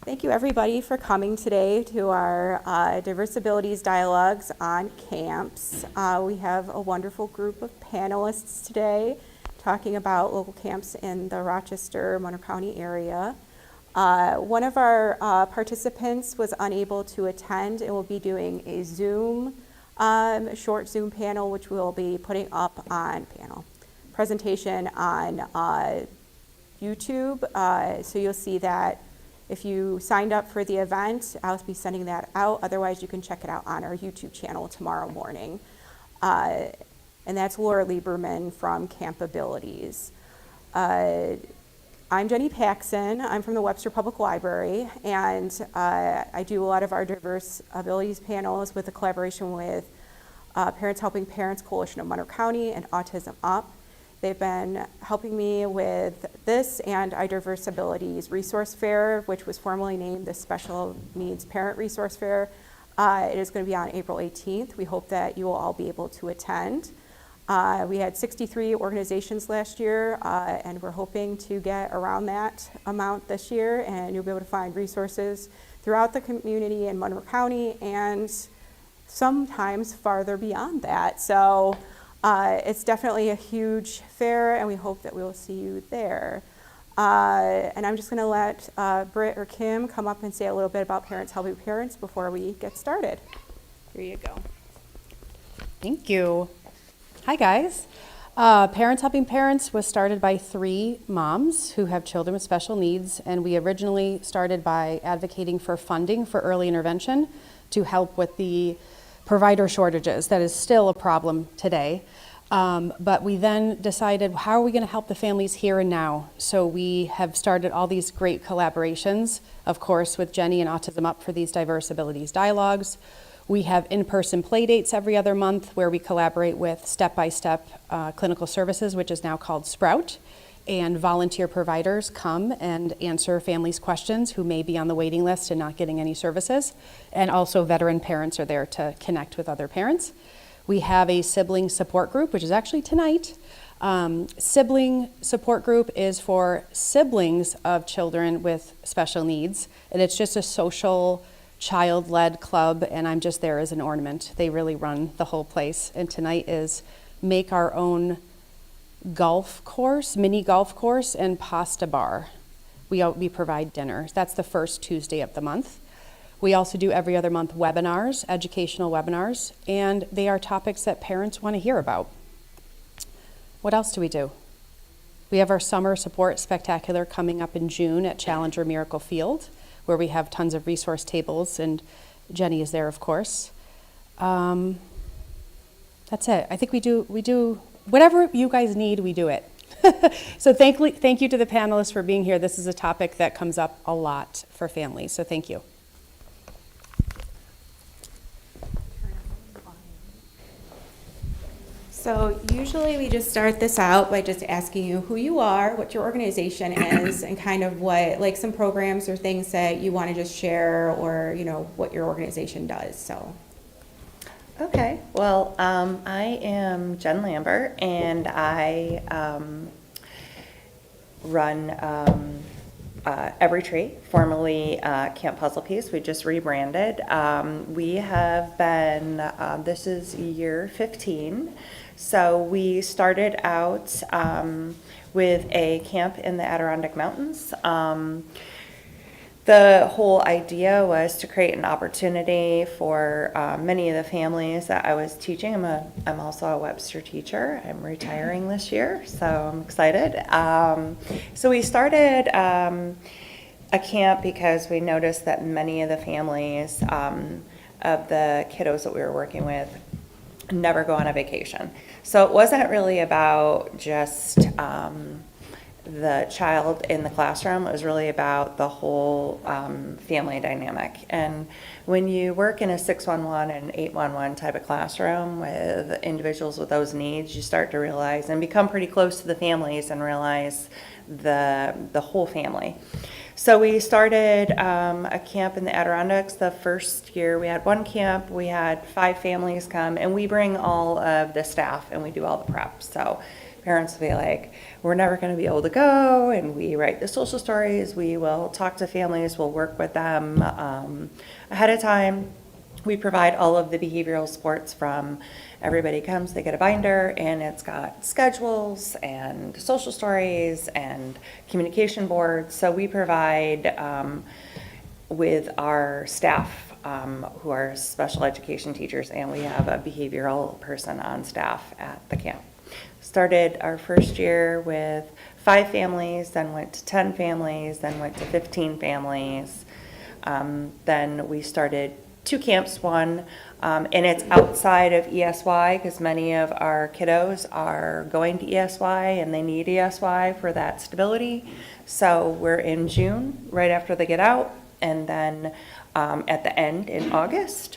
Thank you, everybody, for coming today to our Diverse Abilities Dialogues on Camps. We have a wonderful group of panelists today talking about local camps in the Rochester, Monroe County area. One of our participants was unable to attend and will be doing a Zoom, short Zoom panel, which we'll be putting up on presentation on YouTube. So you'll see that. If you signed up for the event, I'll be sending that out. Otherwise, you can check it out on our YouTube channel tomorrow morning. And that's Laura Lieberman from Camp Abilities. I'm Jenny Paxson. I'm from the Webster Public Library, and I do a lot of our Diverse Abilities panels with a collaboration with Parents Helping Parents Coalition of Monroe County and Autism Up. They've been helping me with this and our Diverse Abilities Resource Fair, which was formerly named the Special Needs Parent Resource Fair. It is going to be on April 18th. We hope that you will all be able to attend. We had 63 organizations last year, and we're hoping to get around that amount this year, and you'll be able to find resources throughout the community in Monroe County and sometimes farther beyond that. So it's definitely a huge fair, and we hope that we will see you there. And I'm just going to let Britt or Kim come up and say a little bit about Parents Helping Parents before we get started. Here you go. Thank you. Hi, guys. Parents Helping Parents was started by 3 moms who have children with special needs, and we originally started by advocating for funding for early intervention to help with the provider shortages. That is still a problem today. But we then decided, how are we going to help the families here and now? So we have started all these great collaborations, of course, with Jenny and Autism Up for these Diverse Abilities Dialogues. We have in-person play dates every other month where we collaborate with step-by-step clinical services, which is now called Sprout. And volunteer providers come and answer families' questions who may be on the waiting list and not getting any services. And also veteran parents are there to connect with other parents. We have a sibling support group, which is actually tonight. Sibling support group is for siblings of children with special needs. And it's just a social child-led club, and I'm just there as an ornament. They really run the whole place. And tonight is make our own golf course, mini golf course, and pasta bar. We provide dinner. That's the first Tuesday of the month. We also do every other month webinars, educational webinars, and they are topics that parents want to hear about. What else do we do? We have our summer support spectacular coming up in June at Challenger Miracle Field, where we have tons of resource tables, and Jenny is there, of course. That's it. I think we do whatever you guys need, we do it. So thank you to the panelists for being here. This is a topic that comes up a lot for families, so thank you. So usually we just start this out by just asking you who you are, what your organization is, and kind of what, like some programs or things that you want to just share, or, you know, what your organization does. So. Okay, well, I am Jen Lambert, and I run Every Tree, formerly Camp Puzzle Piece. We just rebranded. We have been, this is year 15, so we started out with a camp in the Adirondack Mountains. The whole idea was to create an opportunity for many of the families that I was teaching. I'm also a Webster teacher. I'm retiring this year, so I'm excited. So we started a camp because we noticed that many of the families of the kiddos that we were working with never go on a vacation. So it wasn't really about just the child in the classroom. It was really about the whole family dynamic. And when you work in a 611 and 811 type of classroom with individuals with those needs, you start to realize and become pretty close to the families and realize the whole family. So we started a camp in the Adirondacks. The first year we had 1 camp, we had 5 families come, and we bring all of the staff and we do all the prep. So parents will be like, we're never going to be able to go, and we write the social stories, we will talk to families, we'll work with them ahead of time. We provide all of the behavioral supports from everybody comes, they get a binder, and it's got schedules and social stories and communication boards. So we provide with our staff who are special education teachers, and we have a behavioral person on staff at the camp. Started our first year with 5 families, then went to 10 families, then went to 15 families. Then we started 2 camps, one, and it's outside of ESY because many of our kiddos are going to ESY and they need ESY for that stability. So we're in June, right after they get out, and then at the end in August.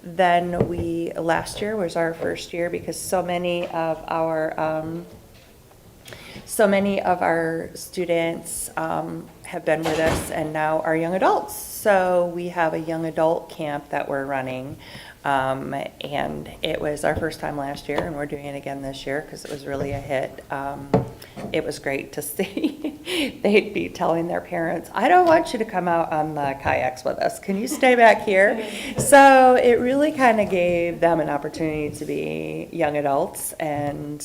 Then last year was our first year because so many of our students have been with us and now are young adults. So we have a young adult camp that we're running. And it was our first time last year, and we're doing it again this year because it was really a hit. It was great to see. They'd be telling their parents, I don't want you to come out on the kayaks with us. Can you stay back here? So it really kind of gave them an opportunity to be young adults. And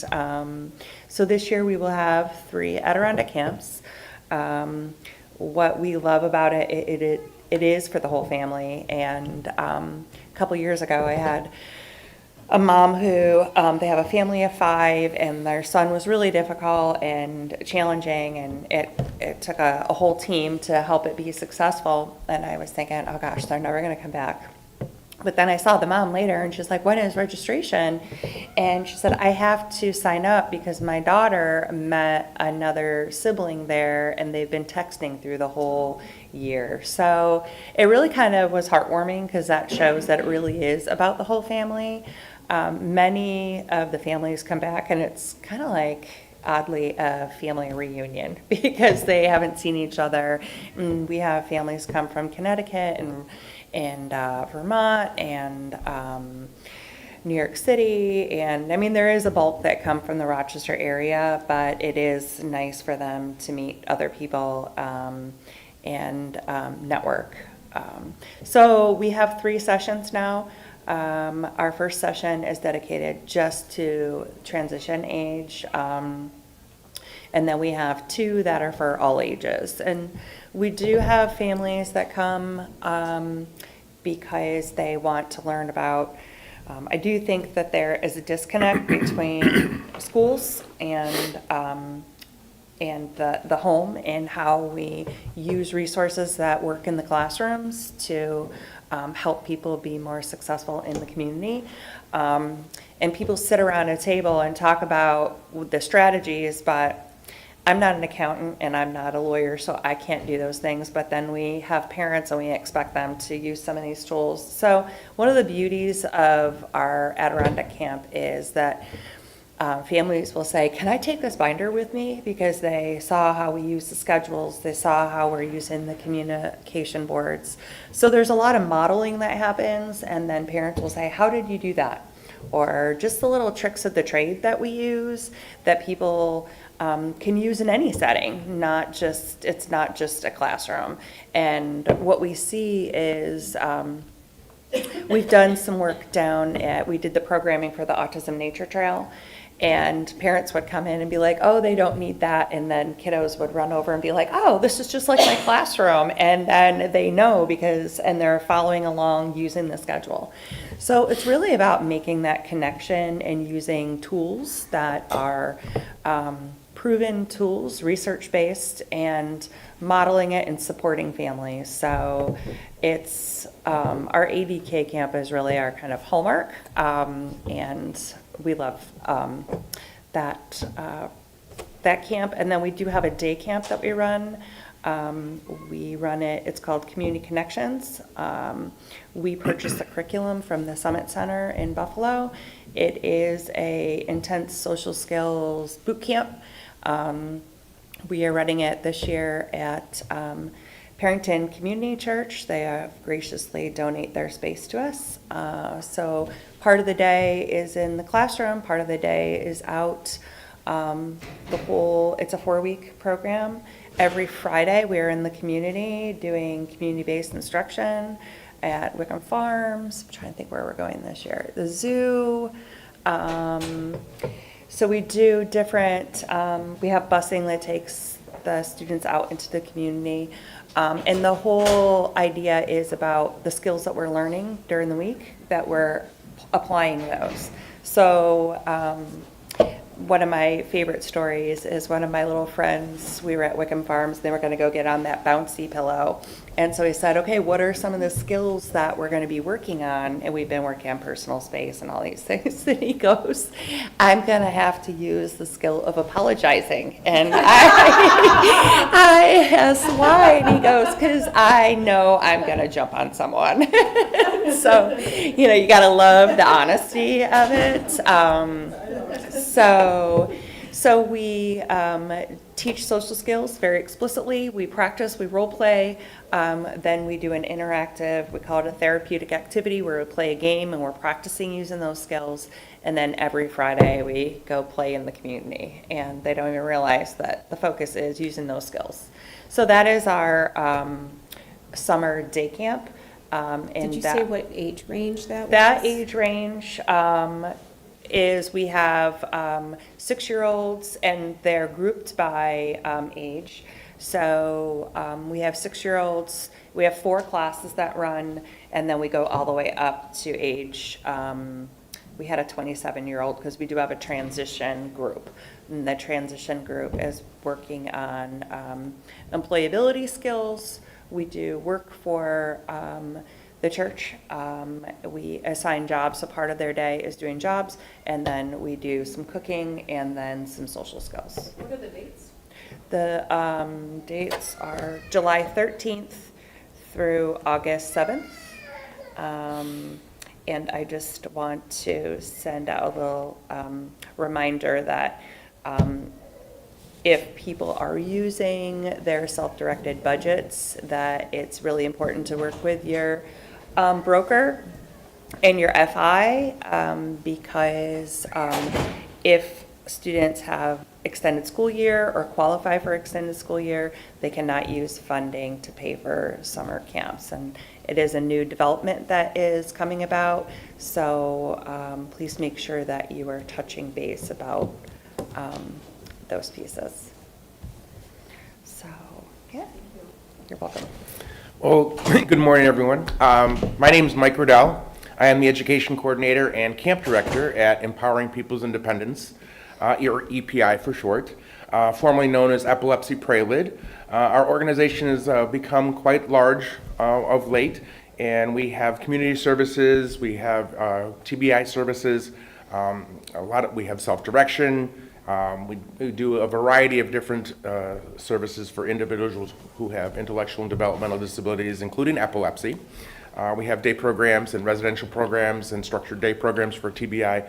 so this year we will have 3 Adirondack camps. What we love about it, it is for the whole family. And a couple years ago, I had a mom who, they have a family of 5, and their son was really difficult and challenging, and it took a whole team to help it be successful. And I was thinking, oh gosh, they're never going to come back. But then I saw the mom later, and she's like, when is registration? And she said, I have to sign up because my daughter met another sibling there, and they've been texting through the whole year. So it really kind of was heartwarming because that shows that it really is about the whole family. Many of the families come back, and it's kind of like, oddly, a family reunion because they haven't seen each other. And we have families come from Connecticut and Vermont and New York City, and I mean there is a bulk that come from the Rochester area, but it is nice for them to meet other people and network. So we have 3 sessions now. Our first session is dedicated just to transition age, and then we have 2 that are for all ages. And we do have families that come because they want to learn about, I do think that there is a disconnect between schools and the home and how we use resources that work in the classrooms to help people be more successful in the community. And people sit around a table and talk about the strategies, but I'm not an accountant and I'm not a lawyer, so I can't do those things. But then we have parents and we expect them to use some of these tools. So one of the beauties of our Adirondack camp is that families will say, can I take this binder with me? Because they saw how we use the schedules, they saw how we're using the communication boards. So there's a lot of modeling that happens, and then parents will say, how did you do that? Or just the little tricks of the trade that we use that people can use in any setting, it's not just a classroom. And what we see is we've done some work we did the programming for the Autism Nature Trail, and parents would come in and be like, oh, they don't need that, and then kiddos would run over and be like, oh, this is just like my classroom, and then they know and they're following along using the schedule. So it's really about making that connection and using tools that are proven tools, research-based, and modeling it and supporting families. So it's our ADK camp is really our kind of hallmark, and we love that camp. And then we do have a day camp that we run. We run it's called Community Connections. We purchased the curriculum from the Summit Center in Buffalo. It is a intense social skills boot camp. We are running it this year at Parrington Community Church. They have graciously donate their space to us. So part of the day is in the classroom, part of the day is out It's a 4-week program. Every Friday, we're in the community doing community-based instruction at Wickham Farms. I'm trying to think where we're going this year. The zoo. So we do different, we have busing that takes the students out into the community. And the whole idea is about the skills that we're learning during the week, that we're applying those. So one of my favorite stories is one of my little friends, we were at Wickham Farms, they were going to go get on that bouncy pillow. And so he said, okay, what are some of the skills that we're going to be working on? And we've been working on personal space and all these things. And he goes, I'm going to have to use the skill of apologizing. And I asked why, and he goes, because I know I'm going to jump on someone. So, you got to love the honesty of it. So we teach social skills very explicitly. We practice, we role play. Then we do an interactive, we call it a therapeutic activity, where we play a game and we're practicing using those skills. And then every Friday we go play in the community, and they don't even realize that the focus is using those skills. So that is our summer day camp. Did you say what age range that was? That age range is we have 6-year-olds, and they're grouped by age. So we have 6-year-olds, we have 4 classes that run, and then we go all the way up to age, we had a 27-year-old because we do have a transition group. And the transition group is working on employability skills. We do work for the church. We assign jobs, so part of their day is doing jobs, and then we do some cooking and then some social skills. What are the dates? The dates are July 13th through August 7th. And I just want to send out a little reminder that if people are using their self-directed budgets, that it's really important to work with your broker and your FI, because if students have extended school year or qualify for extended school year, they cannot use funding to pay for summer camps. And it is a new development that is coming about, so please make sure that you are touching base about those pieces. So, yeah, you're welcome. Well, good morning, everyone. My name is Mike Riddell. I am the Education Coordinator and Camp Director at Empowering People's Independence, or EPI for short, formerly known as Epilepsy Prelude. Our organization has become quite large of late, and we have community services, we have TBI services, we have self-direction. We do a variety of different services for individuals who have intellectual and developmental disabilities, including epilepsy. We have day programs and residential programs and structured day programs for TBI.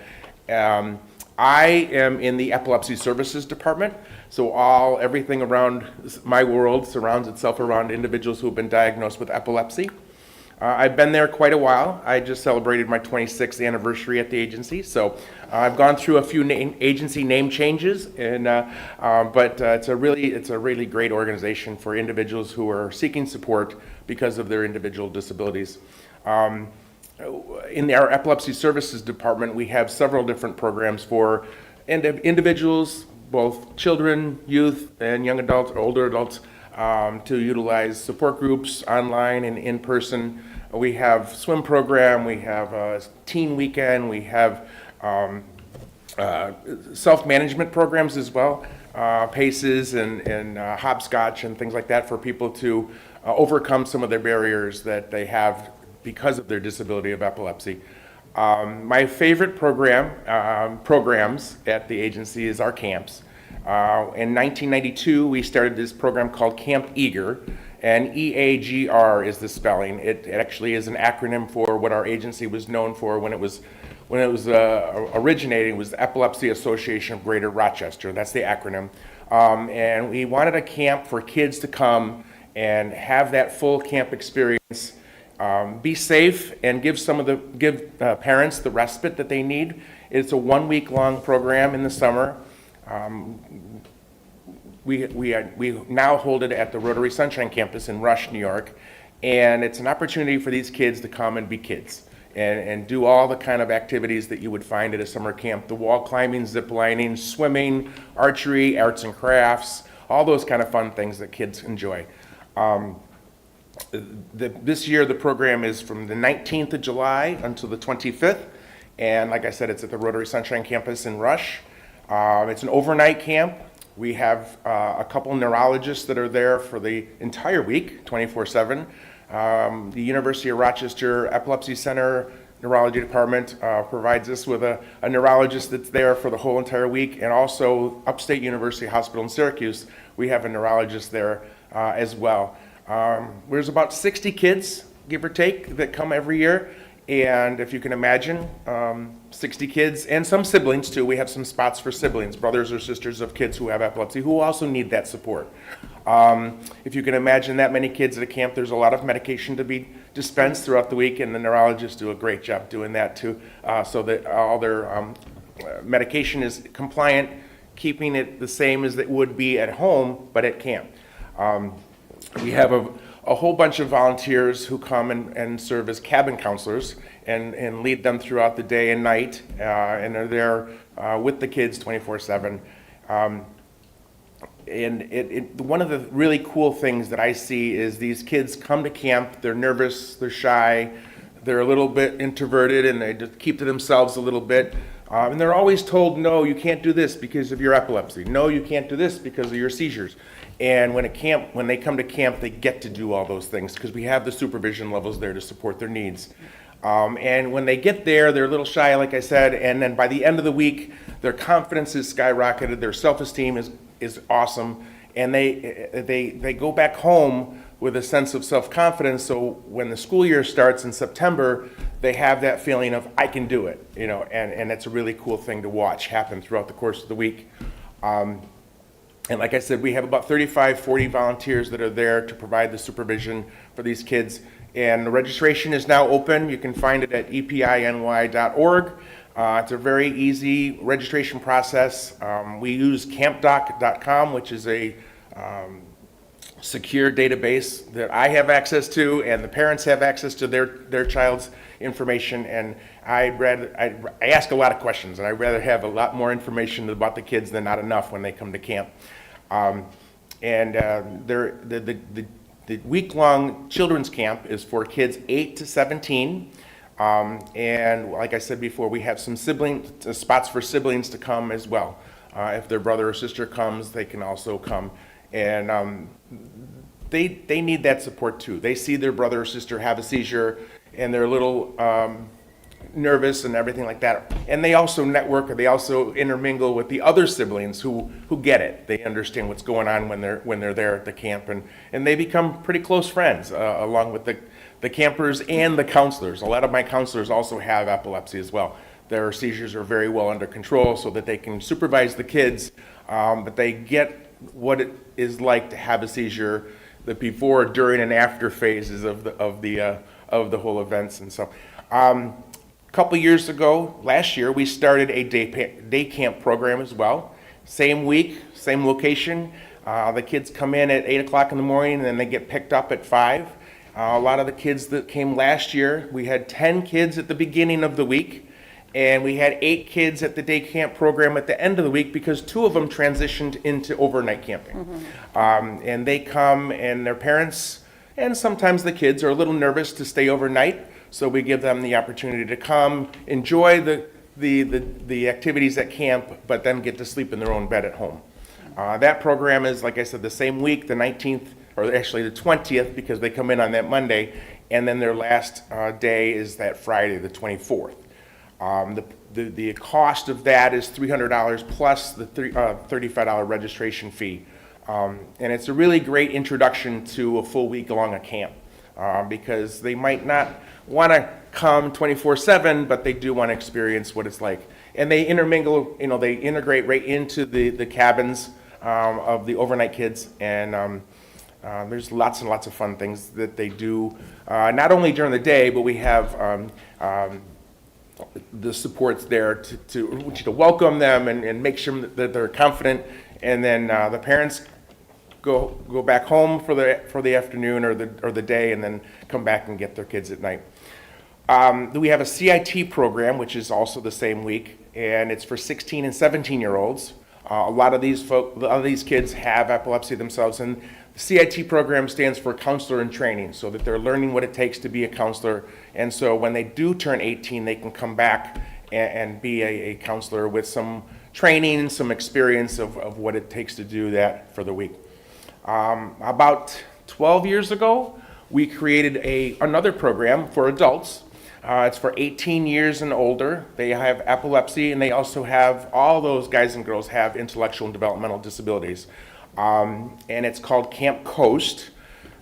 I am in the epilepsy services department, so everything around my world surrounds itself around individuals who have been diagnosed with epilepsy. I've been there quite a while. I just celebrated my 26th anniversary at the agency, so I've gone through a few agency name changes, and but it's a really great organization for individuals who are seeking support because of their individual disabilities. In our epilepsy services department, we have several different programs for individuals, both children, youth, and young adults, or older adults, to utilize support groups online and in person. We have swim program, we have a teen weekend, we have self-management programs as well, PACEs and hopscotch and things like that for people to overcome some of their barriers that they have because of their disability of epilepsy. My favorite programs at the agency is our camps. In 1992, we started this program called Camp Eager, and EAGR is the spelling. It actually is an acronym for what our agency was known for when it was originating. It was the Epilepsy Association of Greater Rochester. That's the acronym. And we wanted a camp for kids to come and have that full camp experience, be safe, and give parents the respite that they need. It's a 1-week long program in the summer. We now hold it at the Rotary Sunshine Campus in Rush, New York, and it's an opportunity for these kids to come and be kids and do all the kind of activities that you would find at a summer camp: the wall climbing, zip lining, swimming, archery, arts and crafts, all those kind of fun things that kids enjoy. This year the program is from the 19th of July until the 25th, and like I said, it's at the Rotary Sunshine Campus in Rush. It's an overnight camp. We have a couple neurologists that are there for the entire week, 24/7. The University of Rochester Epilepsy Center Neurology Department provides us with a neurologist that's there for the whole entire week, and also Upstate University Hospital in Syracuse, we have a neurologist there as well. There's about 60 kids, give or take, that come every year. And if you can imagine, 60 kids and some siblings too. We have some spots for siblings, brothers or sisters of kids who have epilepsy, who also need that support. If you can imagine that many kids at a camp, there's a lot of medication to be dispensed throughout the week, and the neurologists do a great job doing that too, so that all their medication is compliant, keeping it the same as it would be at home, but at camp. We have a whole bunch of volunteers who come and serve as cabin counselors and lead them throughout the day and night, and are there with the kids 24/7. And one of the really cool things that I see is these kids come to camp, they're nervous, they're shy, they're a little bit introverted, and they just keep to themselves a little bit. And they're always told, no, you can't do this because of your epilepsy. No, you can't do this because of your seizures. And when they come to camp, they get to do all those things because we have the supervision levels there to support their needs. And when they get there, they're a little shy, like I said, and then by the end of the week, their confidence is skyrocketed, their self-esteem is awesome, and they go back home with a sense of self-confidence. So when the school year starts in September, they have that feeling of, I can do it, and it's a really cool thing to watch happen throughout the course of the week. And like I said, we have about 35, 40 volunteers that are there to provide the supervision for these kids. And the registration is now open. You can find it at epiny.org. It's a very easy registration process. We use campdoc.com, which is a secure database that I have access to, and the parents have access to their child's information. And I ask a lot of questions, and I'd rather have a lot more information about the kids than not enough when they come to camp. The week-long children's camp is for kids 8 to 17. And like I said before, we have some spots for siblings to come as well. If their brother or sister comes, they can also come. And they need that support too. They see their brother or sister have a seizure, and they're a little nervous and everything like that. And they also network, or they also intermingle with the other siblings who get it. They understand what's going on when they're there at the camp, and they become pretty close friends along with the campers and the counselors. A lot of my counselors also have epilepsy as well. Their seizures are very well under control so that they can supervise the kids, but they get what it is like to have a seizure, the before, during, and after phases of the whole events. And so a couple years ago, last year, we started a day camp program as well. Same week, same location. The kids come in at 8 o'clock in the morning, and then they get picked up at 5. A lot of the kids that came last year, we had 10 kids at the beginning of the week, and we had 8 kids at the day camp program at the end of the week because 2 of them transitioned into overnight camping. And they come, and their parents and sometimes the kids are a little nervous to stay overnight, so we give them the opportunity to come, enjoy the activities at camp, but then get to sleep in their own bed at home. That program is, like I said, the same week, the 19th, or actually the 20th, because they come in on that Monday, and then their last day is that Friday, the 24th. The cost of that is $300 plus the $35 registration fee. And it's a really great introduction to a full week along a camp, because they might not want to come 24/7, but they do want to experience what it's like. And they intermingle, they integrate right into the cabins of the overnight kids, and there's lots and lots of fun things that they do, not only during the day, but we have the support's there to welcome them and make sure that they're confident. And then the parents go back home for the afternoon or the day, and then come back and get their kids at night. We have a CIT program, which is also the same week, and it's for 16 and 17-year-olds. A lot of these kids have epilepsy themselves, and the CIT program stands for Counselor in Training, so that they're learning what it takes to be a counselor. And so when they do turn 18, they can come back and be a counselor with some training and some experience of what it takes to do that for the week. About 12 years ago, we created another program for adults. It's for 18 years and older. They have epilepsy, and they also have, all those guys and girls have intellectual and developmental disabilities. And it's called Camp Coast.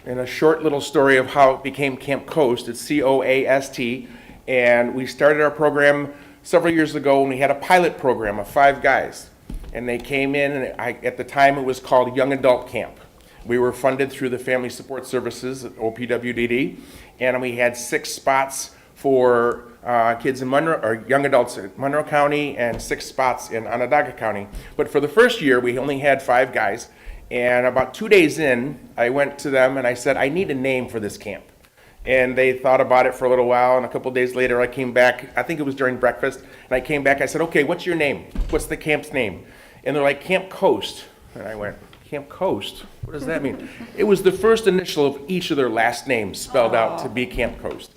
And a short little story of how it became Camp Coast, it's COAST. And we started our program several years ago when we had a pilot program of 5 guys. And they came in, and at the time it was called Young Adult Camp. We were funded through the Family Support Services at OPWDD, and we had 6 spots for kids in Monroe, or young adults in Monroe County, and 6 spots in Onondaga County. But for the first year, we only had 5 guys. And about 2 days in, I went to them and I said, I need a name for this camp. And they thought about it for a little while, and a couple days later I came back, I think it was during breakfast, and I came back, I said, okay, what's your name? What's the camp's name? And they're like, Camp Coast. And I went, Camp Coast? What does that mean? It was the first initial of each of their last names spelled out to be Camp Coast.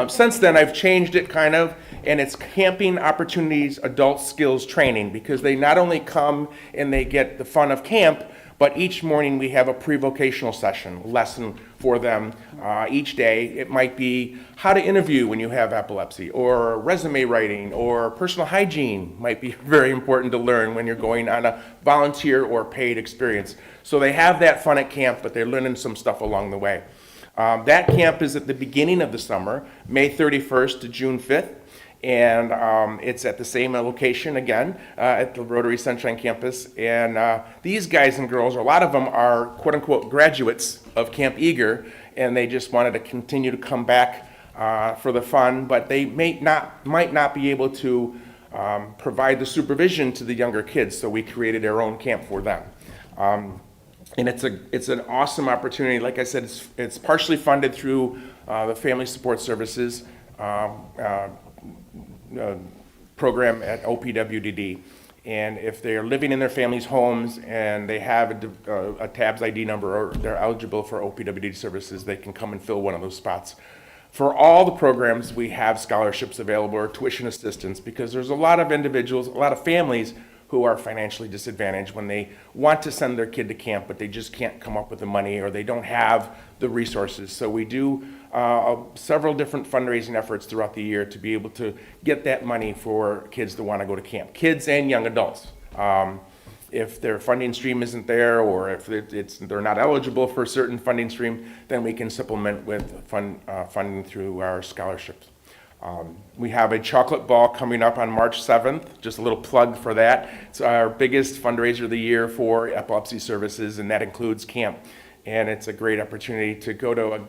Since then, I've changed it kind of, and it's Camping Opportunities Adult Skills Training, because they not only come and they get the fun of camp, but each morning we have a pre-vocational session, lesson for them each day. It might be how to interview when you have epilepsy, or resume writing, or personal hygiene might be very important to learn when you're going on a volunteer or paid experience. So they have that fun at camp, but they're learning some stuff along the way. That camp is at the beginning of the summer, May 31st to June 5th. And it's at the same location again, at the Rotary Sunshine Campus. And these guys and girls, a lot of them are quote unquote graduates of Camp Eager, and they just wanted to continue to come back for the fun, but they might not be able to provide the supervision to the younger kids, so we created our own camp for them. And it's an awesome opportunity. Like I said, it's partially funded through the Family Support Services program at OPWDD. And if they're living in their family's homes and they have a TABS ID number, or they're eligible for OPWDD services, they can come and fill one of those spots. For all the programs, we have scholarships available or tuition assistance, because there's a lot of individuals, a lot of families who are financially disadvantaged when they want to send their kid to camp, but they just can't come up with the money, or they don't have the resources. So we do several different fundraising efforts throughout the year to be able to get that money for kids that want to go to camp, kids and young adults. If their funding stream isn't there, or if they're not eligible for a certain funding stream, then we can supplement with funding through our scholarships. We have a chocolate ball coming up on March 7th, just a little plug for that. It's our biggest fundraiser of the year for epilepsy services, and that includes camp. And it's a great opportunity to go to a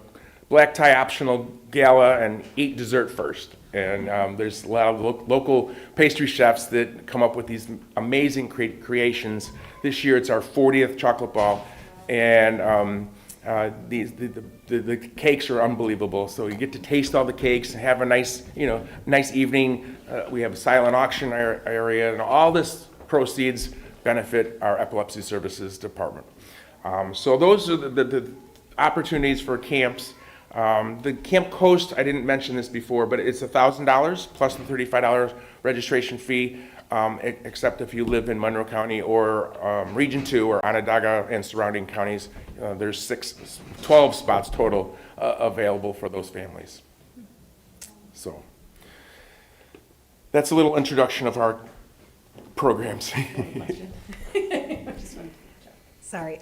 black tie optional gala and eat dessert first. And there's a lot of local pastry chefs that come up with these amazing creations. This year it's our 40th chocolate ball, and the cakes are unbelievable. So you get to taste all the cakes and have a nice evening. We have a silent auction area, and all this proceeds benefit our epilepsy services department. So those are the opportunities for camps. The Camp Coast, I didn't mention this before, but it's $1,000 plus the $35 registration fee, except if you live in Monroe County or Region 2 or Onondaga and surrounding counties. There's 12 spots total available for those families. So that's a little introduction of our programs. Sorry.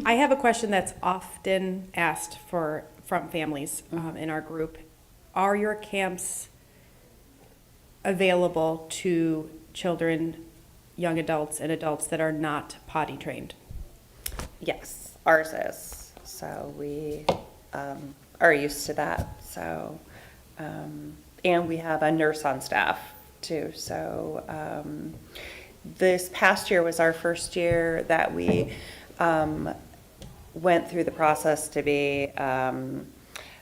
I have a question that's often asked from families in our group. Are your camps available to children, young adults, and adults that are not potty trained? Yes, ours is. So we are used to that. So And we have a nurse on staff too. So this past year was our first year that we went through the process to be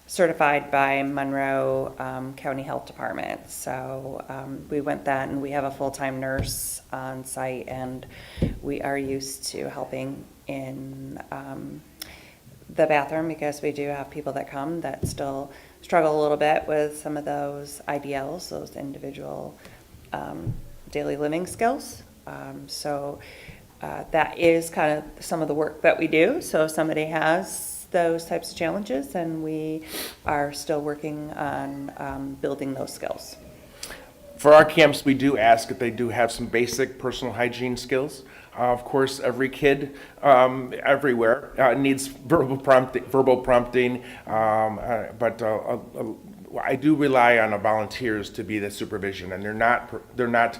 certified by Monroe County Health Department. So we went that, and we have a full-time nurse on site, and we are used to helping in the bathroom, because we do have people that come that still struggle a little bit with some of those IDLs, those individual daily living skills. So that is kind of some of the work that we do. So if somebody has those types of challenges, and we are still working on building those skills. For our camps, we do ask that they do have some basic personal hygiene skills. Of course, every kid everywhere needs verbal prompting, but I do rely on the volunteers to be the supervision, and they're not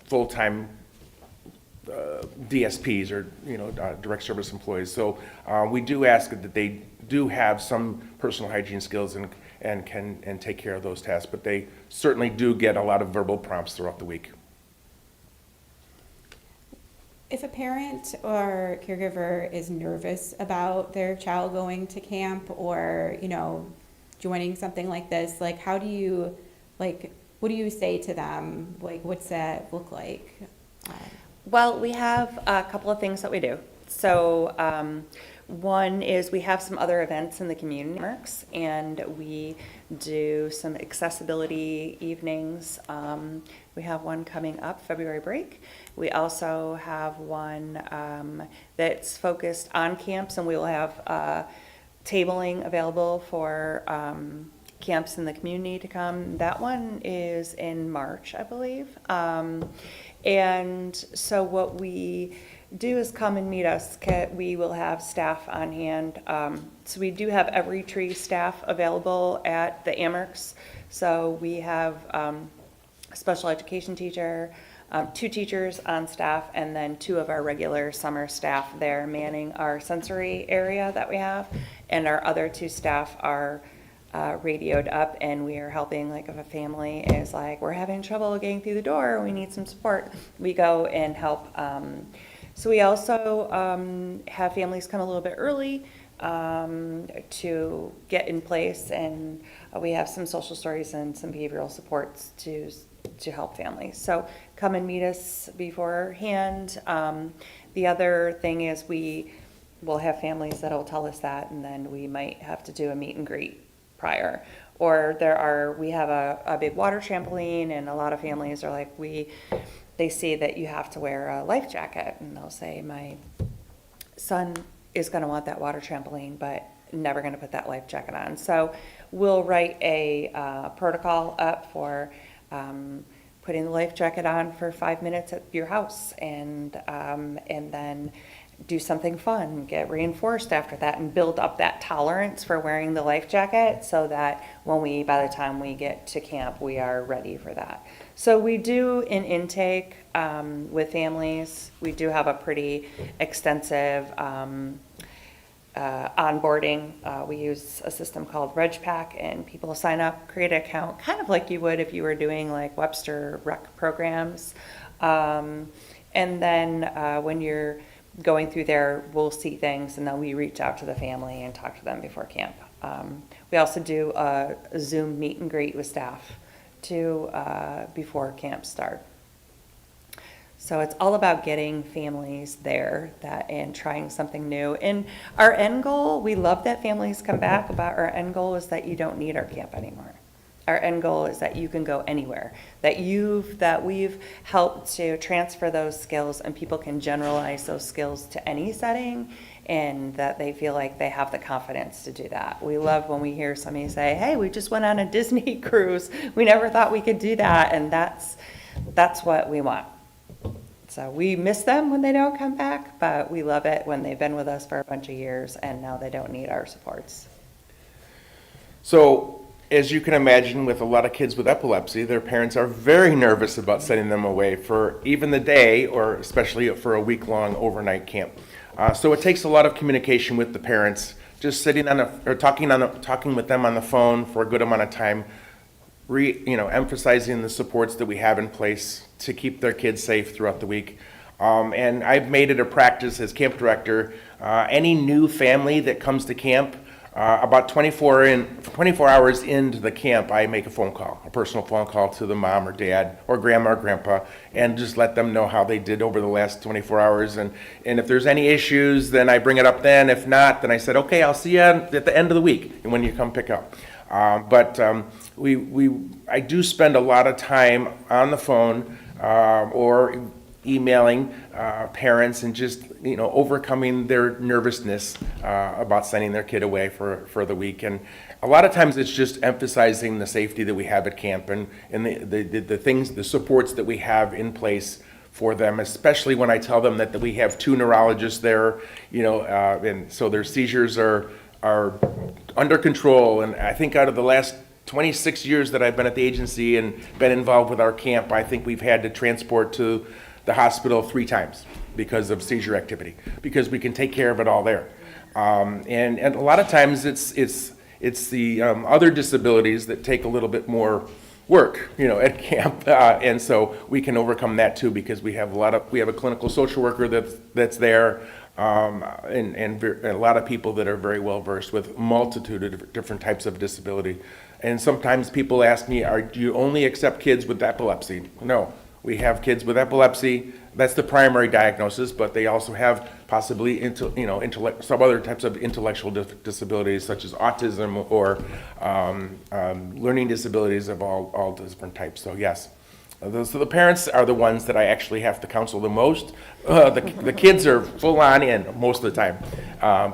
full-time DSPs or direct service employees. So we do ask that they do have some personal hygiene skills and can take care of those tasks, but they certainly do get a lot of verbal prompts throughout the week. If a parent or caregiver is nervous about their child going to camp or, joining something like this, like how do you, what do you say to them? Like, what's that look like? Well, we have a couple of things that we do. So one is we have some other events in the community networks, and we do some accessibility evenings. We have one coming up, February break. We also have one that's focused on camps, and we will have tabling available for camps in the community to come. That one is in March, I believe. And so what we do is come and meet us. We will have staff on hand. So we do have every tree staff available at the Amherst. So we have a special education teacher, 2 teachers on staff, and then 2 of our regular summer staff there manning our sensory area that we have. And our other 2 staff are radioed up, and we are helping, like if a family is like, we're having trouble getting through the door, we need some support, we go and help. So we also have families come a little bit early to get in place, and we have some social stories and some behavioral supports to help families. So come and meet us beforehand. The other thing is we will have families that will tell us that, and then we might have to do a meet and greet prior. Or we have a big water trampoline, and a lot of families are like, they see that you have to wear a life jacket, and they'll say, my son is going to want that water trampoline, but never going to put that life jacket on. So we'll write a protocol up for putting the life jacket on for 5 minutes at your house, and then do something fun, get reinforced after that, and build up that tolerance for wearing the life jacket, so that by the time we get to camp, we are ready for that. So we do an intake with families. We do have a pretty extensive onboarding. We use a system called RegPack, and people sign up, create an account, kind of like you would if you were doing like Webster rec programs. And then when you're going through there, we'll see things, and then we reach out to the family and talk to them before camp. We also do a Zoom meet and greet with staff before camp start. So it's all about getting families there and trying something new. And our end goal, we love that families come back, but our end goal is that you don't need our camp anymore. Our end goal is that you can go anywhere, that we've helped to transfer those skills, and people can generalize those skills to any setting, and that they feel like they have the confidence to do that. We love when we hear somebody say, hey, we just went on a Disney cruise. We never thought we could do that, and that's what we want. So we miss them when they don't come back, but we love it when they've been with us for a bunch of years and now they don't need our supports. So, as you can imagine, with a lot of kids with epilepsy, their parents are very nervous about sending them away for even the day, or especially for a week-long overnight camp. So it takes a lot of communication with the parents, just sitting talking with them on the phone for a good amount of time emphasizing the supports that we have in place to keep their kids safe throughout the week. And I've made it a practice as camp director, any new family that comes to camp, about 24 hours into the camp, I make a personal phone call to the mom or dad or grandma or grandpa, and just let them know how they did over the last 24 hours. And if there's any issues, then I bring it up then. If not, then I said, okay, I'll see you at the end of the week when you come pick up. I do spend a lot of time on the phone or emailing parents and just overcoming their nervousness about sending their kid away for the week. And a lot of times it's just emphasizing the safety that we have at camp and the supports that we have in place for them, especially when I tell them that we have 2 neurologists there, and so their seizures are under control. And I think out of the last 26 years that I've been at the agency and been involved with our camp, I think we've had to transport to the hospital 3 times because of seizure activity, because we can take care of it all there. And a lot of times it's the other disabilities that take a little bit more work, at camp, and so we can overcome that too, because we have a clinical social worker that's there, and a lot of people that are very well versed with multitude of different types of disability. And sometimes people ask me, do you only accept kids with epilepsy? No, we have kids with epilepsy. That's the primary diagnosis, but they also have possibly some other types of intellectual disabilities, such as autism or learning disabilities of all different types. So yes, so the parents are the ones that I actually have to counsel the most. The kids are full on in most of the time,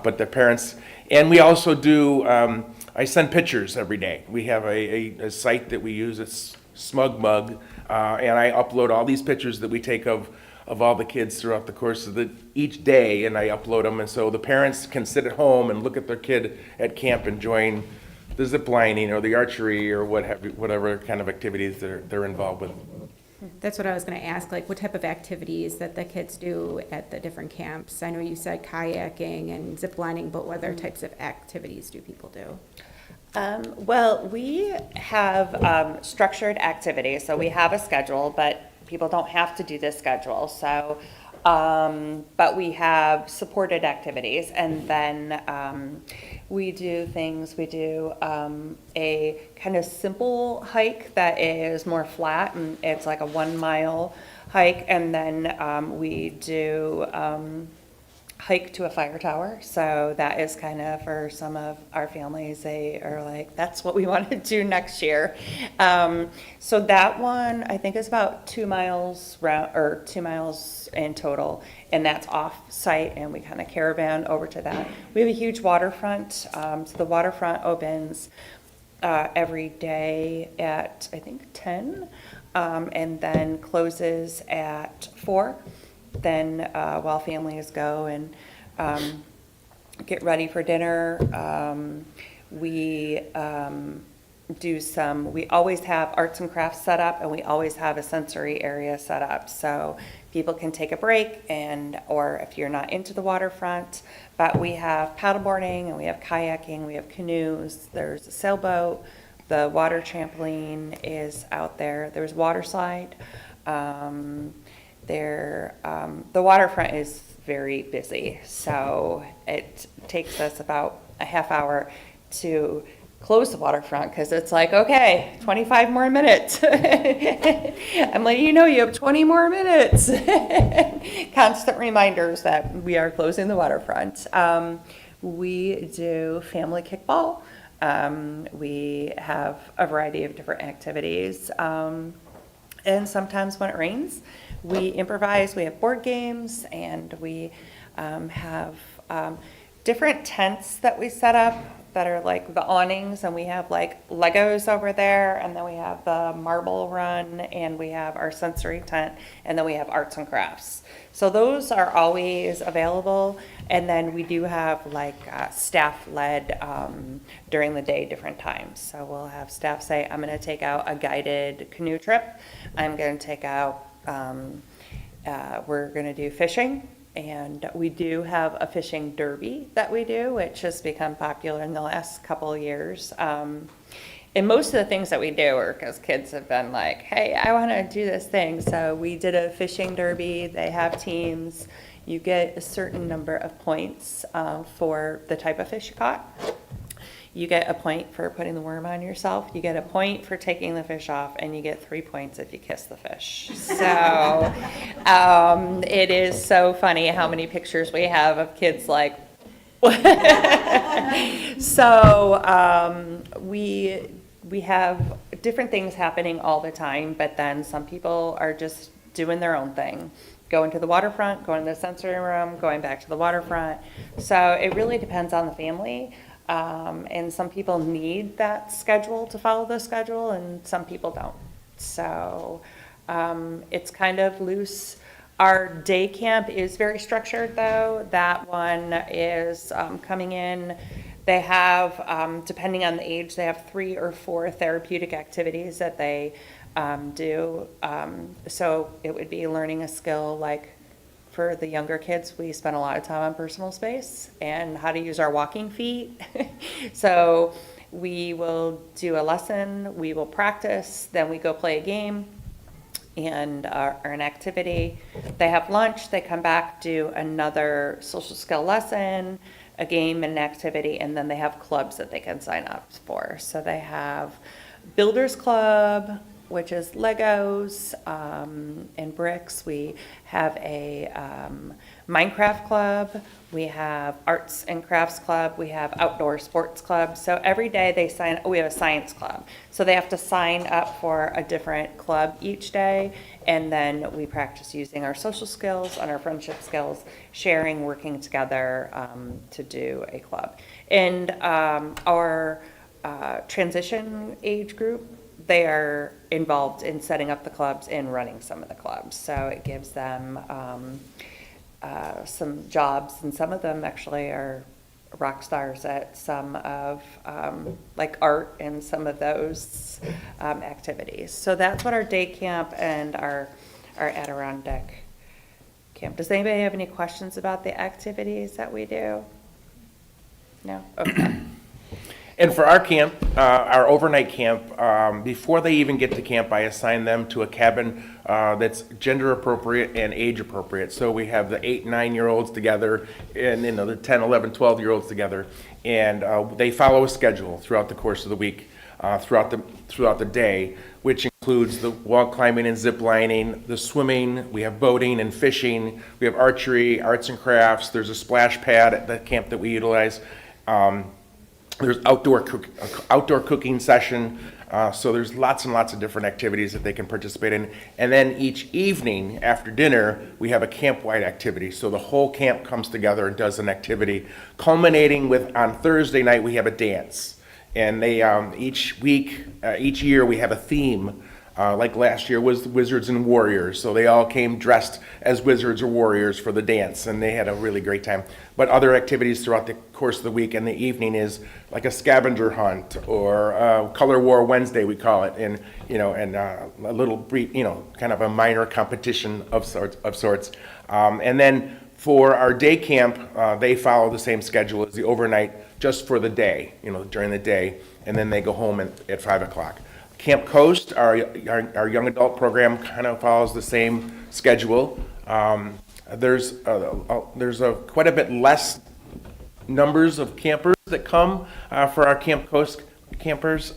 but the parents, and we also do. I send pictures every day. We have a site that we use. It's Smug Mug, and I upload all these pictures that we take of all the kids throughout the course of each day, and I upload them, and so the parents can sit at home and look at their kid at camp enjoying the zip lining or the archery or whatever kind of activities they're involved with. That's what I was going to ask, like what type of activities that the kids do at the different camps? I know you said kayaking and zip lining, but what other types of activities do people do? Well, we have structured activities, so we have a schedule, but people don't have to do this schedule. So, but we have supported activities, and then we do things. We do a kind of simple hike that is more flat, and it's like a 1 mile hike, and then we do hike to a fire tower. So that is kind of, for some of our families, they are like, that's what we want to do next year. So that one I think is about 2 miles round, or 2 miles in total, and that's off site, and we kind of caravan over to that. We have a huge waterfront, so the waterfront opens every day at I think 10, and then closes at 4. Then while families go and get ready for dinner, we we always have arts and crafts set up, and we always have a sensory area set up, so people can take a break, or if you're not into the waterfront. But we have paddleboarding, and we have kayaking, we have canoes, there's a sailboat, the water trampoline is out there, there's water slide. The waterfront is very busy, so it takes us about a half hour to close the waterfront, because it's like, okay, 25 more minutes. I'm letting you know you have 20 more minutes. Constant reminders that we are closing the waterfront. We do family kickball. We have a variety of different activities. And sometimes when it rains, we improvise. We have board games, and we have different tents that we set up that are like the awnings, and we have like Legos over there, and then we have the marble run, and we have our sensory tent, and then we have arts and crafts. So those are always available, and then we do have like staff-led during the day different times. So we'll have staff say, I'm going to take out a guided canoe trip. I'm going to take out, we're going to do fishing. And we do have a fishing derby that we do, which has become popular in the last couple of years. And most of the things that we do are because kids have been like, hey, I want to do this thing. So we did a fishing derby. They have teams. You get a certain number of points for the type of fish you caught. You get a point for putting the worm on yourself. You get a point for taking the fish off, and you get 3 points if you kiss the fish. So it is so funny how many pictures we have of kids like. So we have different things happening all the time, but then some people are just doing their own thing. Going to the waterfront, going to the sensory room, going back to the waterfront. So it really depends on the family. And some people need that schedule to follow the schedule, and some people don't. So it's kind of loose. Our day camp is very structured, though. That one is coming in. They have, depending on the age, they have 3 or 4 therapeutic activities that they do. So it would be learning a skill like for the younger kids, we spend a lot of time on personal space and how to use our walking feet. So we will do a lesson, we will practice, then we go play a game and or an activity. They have lunch, they come back, do another social skill lesson, a game and an activity, and then they have clubs that they can sign up for. So they have Builders Club, which is Legos and bricks. We have a Minecraft club. We have arts and crafts club. We have outdoor sports club. So every day we have a science club. So they have to sign up for a different club each day. And then we practice using our social skills and our friendship skills, sharing, working together to do a club. And our transition age group, they are involved in setting up the clubs and running some of the clubs. So it gives them some jobs, and some of them actually are rock stars at some of like art and some of those activities. So that's what our day camp and our Adirondack camp. Does anybody have any questions about the activities that we do? No? Okay. And for our camp, our overnight camp, before they even get to camp, I assign them to a cabin that's gender appropriate and age appropriate. So we have the 8, 9-year-olds together and the 10, 11, 12-year-olds together. And they follow a schedule throughout the course of the week, throughout the day, which includes the wall climbing and zip lining, the swimming, we have boating and fishing, we have archery, arts and crafts, there's a splash pad at the camp that we utilize. There's outdoor cooking session, so there's lots and lots of different activities that they can participate in. And then each evening after dinner, we have a camp-wide activity. So the whole camp comes together and does an activity, culminating with, on Thursday night, we have a dance. And they, each year, we have a theme. Like last year was Wizards and Warriors, so they all came dressed as wizards or warriors for the dance, and they had a really great time. But other activities throughout the course of the week and the evening is like a scavenger hunt or Color War Wednesday, we call it, and a little brief, kind of a minor competition of sorts. And then for our day camp, they follow the same schedule as the overnight, just for the day, during the day, and then they go home at 5 o'clock. Camp Coast, our young adult program, kind of follows the same schedule. There's quite a bit less numbers of campers that come for our Camp Coast campers.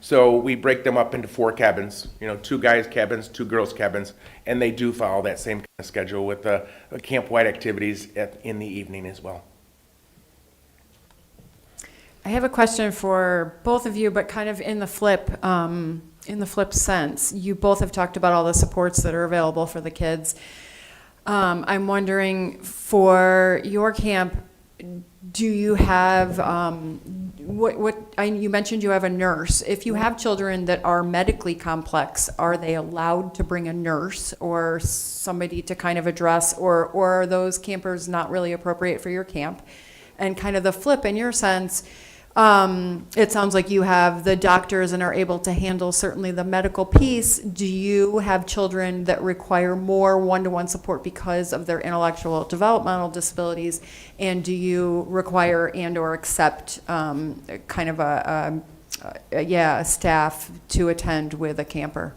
So we break them up into 4 cabins, 2 guys' cabins, 2 girls' cabins, and they do follow that same kind of schedule with the camp-wide activities in the evening as well. I have a question for both of you, but kind of in the flip sense. You both have talked about all the supports that are available for the kids. I'm wondering, for your camp, do you have you mentioned you have a nurse. If you have children that are medically complex, are they allowed to bring a nurse or somebody to kind of address, or are those campers not really appropriate for your camp? And kind of the flip, in your sense, it sounds like you have the doctors and are able to handle certainly the medical piece. Do you have children that require more one-to-one support because of their intellectual developmental disabilities? And do you require and or accept kind of staff to attend with a camper?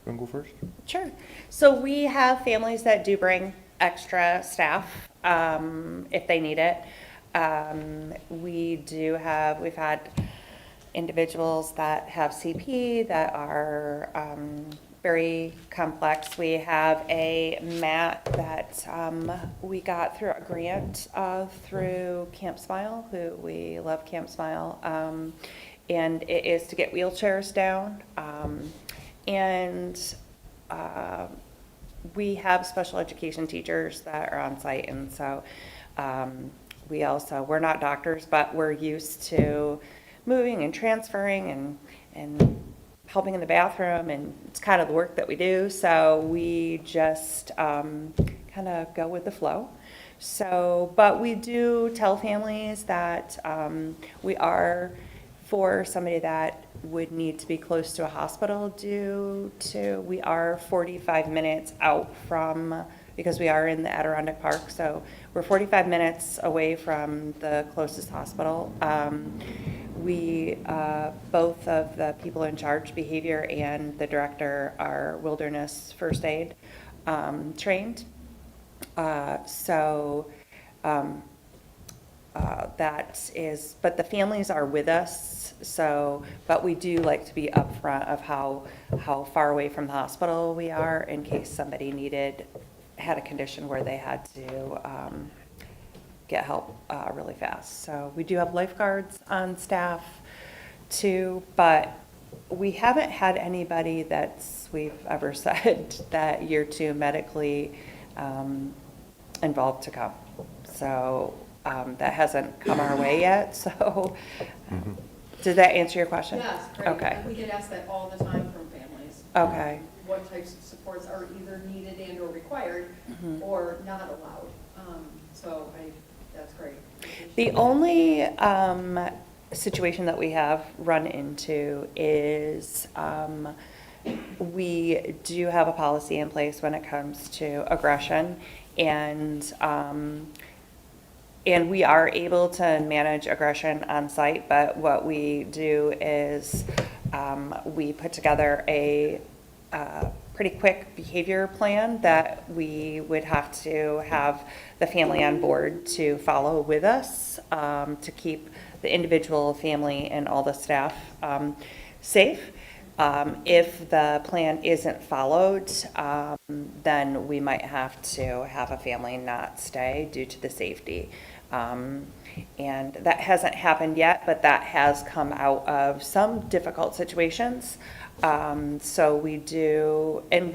You want to go first? Sure. So we have families that do bring extra staff if they need it. We've had individuals that have CP that are very complex. We have a mat that we got through a grant through Camp Smile, who we love Camp Smile. And it is to get wheelchairs down. We have special education teachers that are on site, and so we're not doctors, but we're used to moving and transferring and helping in the bathroom, and it's kind of the work that we do, so we just kind of go with the flow. So, but we do tell families that we are for somebody that would need to be close to a hospital we are 45 minutes out from, because we are in the Adirondack Park, so we're 45 minutes away from the closest hospital. Both of the people in charge, behavior and the director, are wilderness first aid trained. But the families are with us, but we do like to be upfront of how far away from the hospital we are in case somebody had a condition where they had to get help really fast. So we do have lifeguards on staff too, but we haven't had anybody we've ever said that you're too medically involved to come. So that hasn't come our way yet, so did that answer your question? Yes, great. Okay. We get asked that all the time from families. Okay. What types of supports are either needed and or required or not allowed. That's great. The only situation that we have run into is we do have a policy in place when it comes to aggression, and we are able to manage aggression on site, but what we do is we put together a pretty quick behavior plan that we would have to have the family on board to follow with us to keep the individual, family, and all the staff safe. If the plan isn't followed, then we might have to have a family not stay due to the safety. And that hasn't happened yet, but that has come out of some difficult situations. So we do, and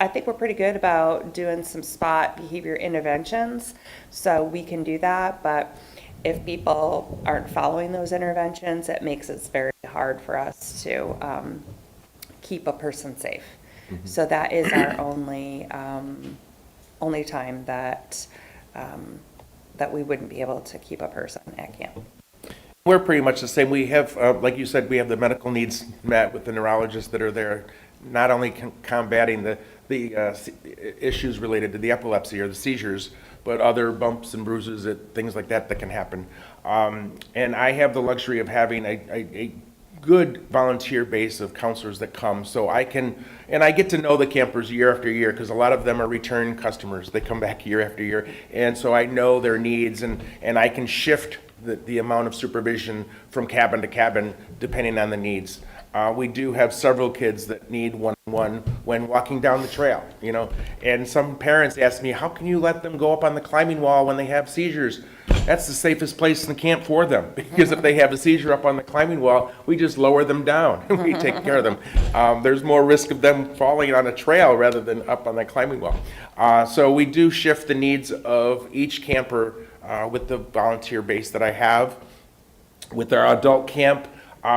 I think we're pretty good about doing some spot behavior interventions, so we can do that, but if people aren't following those interventions, it makes it very hard for us to keep a person safe. So that is our only time that we wouldn't be able to keep a person at camp. We're pretty much the same. We have, like you said, we have the medical needs met with the neurologists that are there, not only combating the issues related to the epilepsy or the seizures, but other bumps and bruises, things like that can happen. And I have the luxury of having a good volunteer base of counselors that come, so I get to know the campers year after year, because a lot of them are return customers. They come back year after year, and so I know their needs, and I can shift the amount of supervision from cabin to cabin depending on the needs. We do have several kids that need one-on-one when walking down the trail, and some parents ask me, how can you let them go up on the climbing wall when they have seizures? That's the safest place in the camp for them, because if they have a seizure up on the climbing wall, we just lower them down and we take care of them. There's more risk of them falling on a trail rather than up on the climbing wall. So we do shift the needs of each camper with the volunteer base that I have. With our adult camp,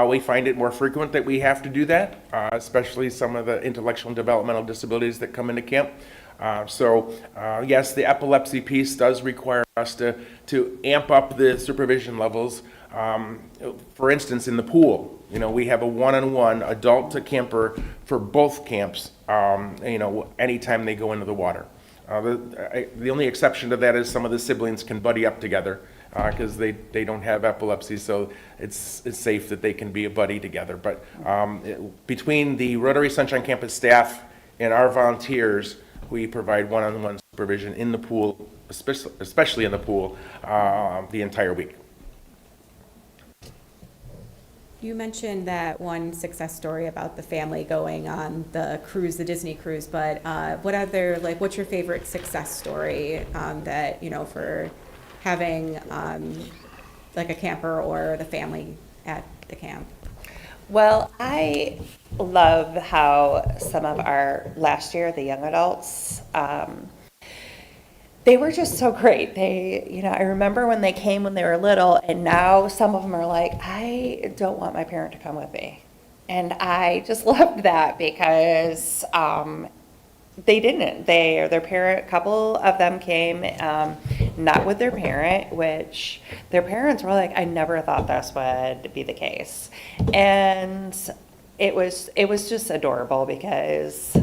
we find it more frequent that we have to do that, especially some of the intellectual and developmental disabilities that come into camp. Yes, the epilepsy piece does require us to amp up the supervision levels. For instance, in the pool, we have a one-on-one adult to camper for both camps, anytime they go into the water. The only exception to that is some of the siblings can buddy up together because they don't have epilepsy, so it's safe that they can be a buddy together. But between the Rotary Sunshine Campus staff and our volunteers, we provide one-on-one supervision in the pool, especially in the pool, the entire week. You mentioned that one success story about the family going on the cruise, the Disney cruise, but what's your favorite success story that, for having like a camper or the family at the camp? Well, I love how some of our last year, the young adults, they were just so great. I remember when they came when they were little, and now some of them are like, I don't want my parent to come with me. And I just loved that because they didn't. Their parent, a couple of them came, not with their parent, which their parents were like, I never thought this would be the case. And it was just adorable because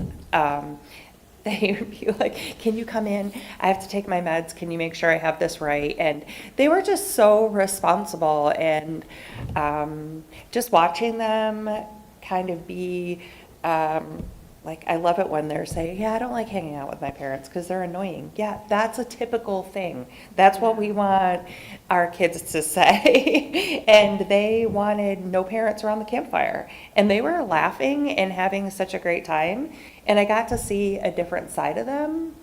they would be like, can you come in? I have to take my meds. Can you make sure I have this right? And they were just so responsible, and just watching them kind of be like, I love it when they're saying, yeah, I don't like hanging out with my parents because they're annoying. Yeah, that's a typical thing. That's what we want our kids to say. And they wanted no parents around the campfire. And they were laughing and having such a great time. And I got to see a different side of them.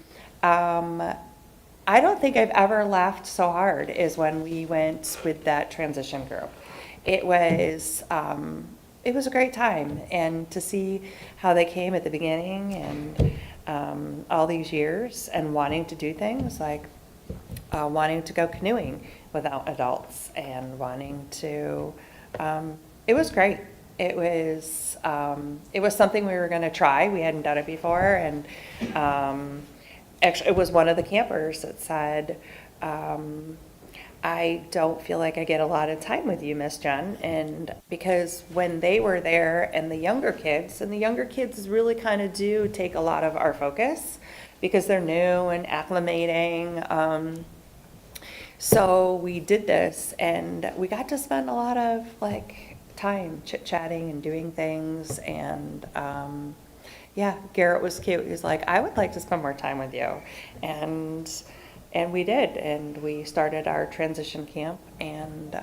I don't think I've ever laughed so hard as when we went with that transition group. It was a great time, and to see how they came at the beginning and all these years and wanting to do things like wanting to go canoeing without adults and wanting to, it was great. It was something we were going to try. We hadn't done it before, and actually it was one of the campers that said, I don't feel like I get a lot of time with you, Miss Jen. And because when they were there and the younger kids really kind of do take a lot of our focus because they're new and acclimating. So we did this, and we got to spend a lot of time chit-chatting and doing things. And yeah, Garrett was cute. He was like, I would like to spend more time with you. And we did, and we started our transition camp, and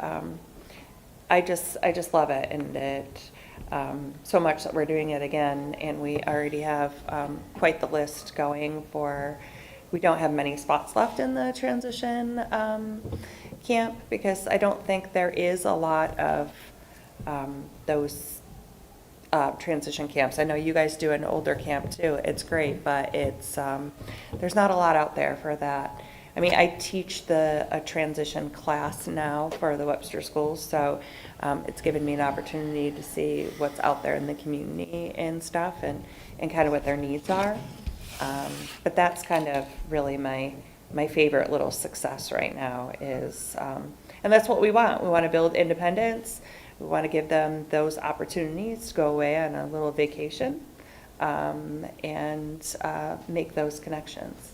I just love it, and it so much that we're doing it again, and we already have quite the list going for. We don't have many spots left in the transition camp because I don't think there is a lot of those transition camps. I know you guys do an older camp too. It's great, but it's there's not a lot out there for that. I mean, I teach a transition class now for the Webster schools, so it's given me an opportunity to see what's out there in the community and stuff, and kind of what their needs are. But that's kind of really my favorite little success right now is, and that's what we want. We want to build independence. We want to give them those opportunities to go away on a little vacation and make those connections.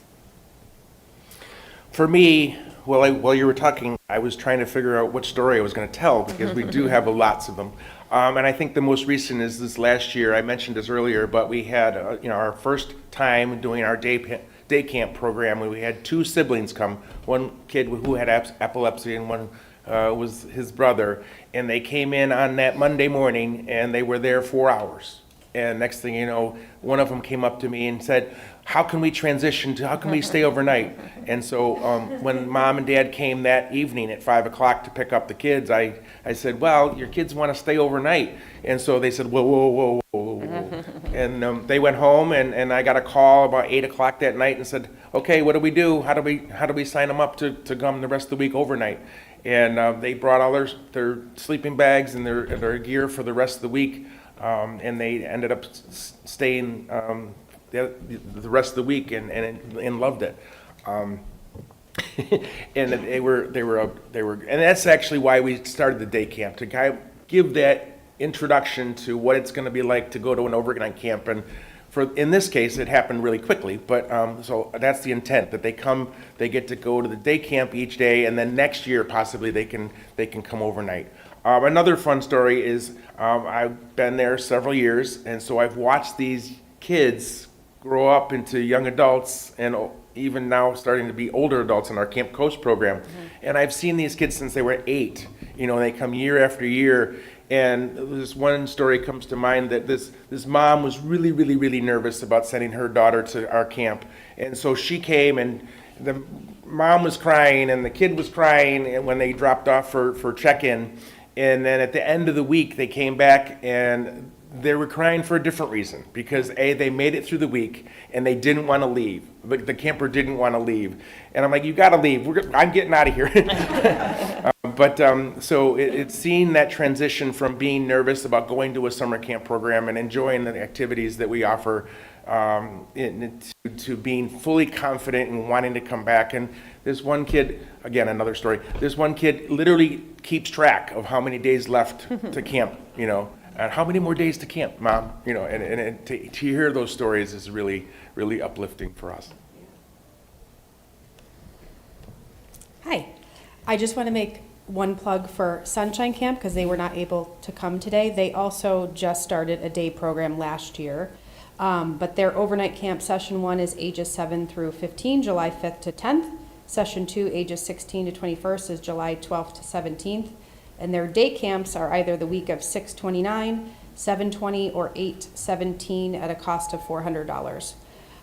For me, while you were talking, I was trying to figure out what story I was going to tell because we do have lots of them. And I think the most recent is this last year. I mentioned this earlier, but we had our first time doing our day camp program. We had two siblings come. One kid who had epilepsy, and one was his brother. And they came in on that Monday morning, and they were there 4 hours. And next thing you know, one of them came up to me and said, how can we stay overnight? And so when Mom and Dad came that evening at 5 o'clock to pick up the kids, I said, well, your kids want to stay overnight. And so they said, whoa, whoa, whoa, whoa, whoa. And they went home, and I got a call about 8 o'clock that night and said, okay, what do we do? How do we sign them up to come the rest of the week overnight? And they brought all their sleeping bags and their gear for the rest of the week. And they ended up staying the rest of the week and loved it. And they were, and that's actually why we started the day camp, to give that introduction to what it's going to be like to go to an overnight camp. And in this case, it happened really quickly, but so that's the intent, that they come, they get to go to the day camp each day, and then next year possibly they can come overnight. Another fun story is I've been there several years, and so I've watched these kids grow up into young adults and even now starting to be older adults in our Camp Coast program. And I've seen these kids since they were 8. You know, they come year after year. And this one story comes to mind that this mom was really, really, really nervous about sending her daughter to our camp. And so she came, and the mom was crying and the kid was crying and when they dropped off for check-in. And then at the end of the week, they came back and they were crying for a different reason, because they made it through the week and they didn't want to leave. The camper didn't want to leave. And I'm like, you got to leave. I'm getting out of here. So it's seeing that transition from being nervous about going to a summer camp program and enjoying the activities that we offer to being fully confident and wanting to come back. And this one kid, again, another story, this one kid literally keeps track of how many days left to camp, you know, and how many more days to camp, Mom, you know, and to hear those stories is really, really uplifting for us. Hi, I just want to make one plug for Sunshine Camp because they were not able to come today. They also just started a day program last year, but their overnight camp session 1 is ages 7 through 15, July 5th to 10th. Session 2, ages 16 to 21st, is July 12th to 17th. And their day camps are either the week of 6/29, 7/20, or 8/17 at a cost of $400.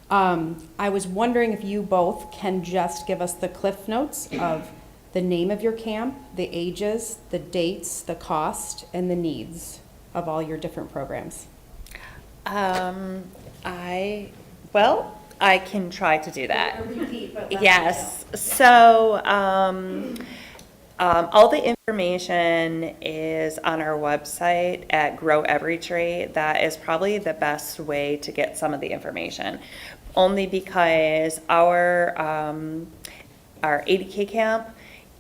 I was wondering if you both can just give us the cliff notes of the name of your camp, the ages, the dates, the cost, and the needs of all your different programs. I can try to do that. Yes. So, all the information is on our website at Grow Every Tree. That is probably the best way to get some of the information, only because our 80K camp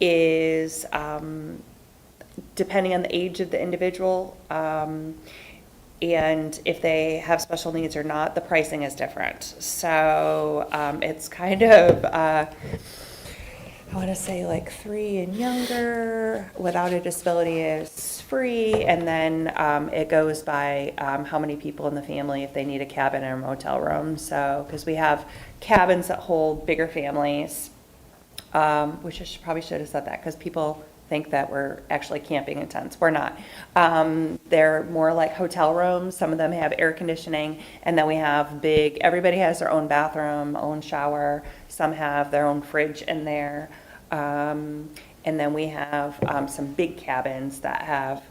is depending on the age of the individual. And if they have special needs or not, the pricing is different. So it's kind of, I want to say like 3 and younger, without a disability is free. And then it goes by how many people in the family, if they need a cabin or a motel room. So, because we have cabins that hold bigger families, which I probably should have said that because people think that we're actually camping in tents. We're not. They're more like hotel rooms. Some of them have air conditioning, and then we have everybody has their own bathroom, own shower. Some have their own fridge in there. And then we have some big cabins that have